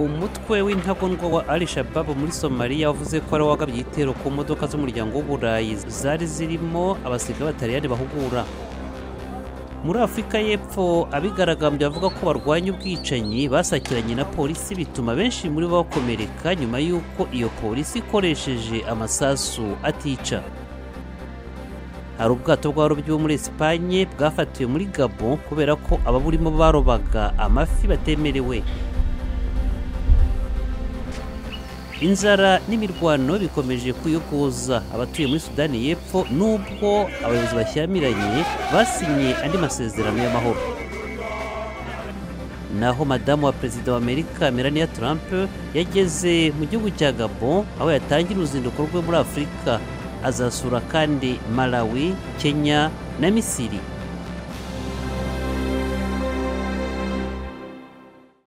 Umutwe w'intagondwa wa Al-Shabab muri Somaliya wavuze ko ari wagabye igitero ku modoka z'umuryango w'Uburayi zari zirimo abasirikare b'Abataliyani bahugura. Muri Afurika y'Epfo abigaragambye bavuga ko barwanya ubwicanyi basakiranye na polisi bituma benshi muri bo bakomereka nyuma y'uko iyo polisi ikoresheje amasasu atica. Hari ubwato bw'abarobyi bo muri Espanye bwafatiwe muri Gabon kubera ko ababurimo barobaga amafi batemerewe. Inzara n'imirwano bikomeje kuyogoza abatuye muri Sudani y'Epfo nubwo abayobozi bashyamiranye basinye andi masezerano y'amahoro. Naho madamu wa perezida wa Amerika Melania Trump yageze mu gihugu cya Gabon aho yatangira uruzinduko rwe muri Afurika, azasura kandi Malawi, Kenya na Misiri.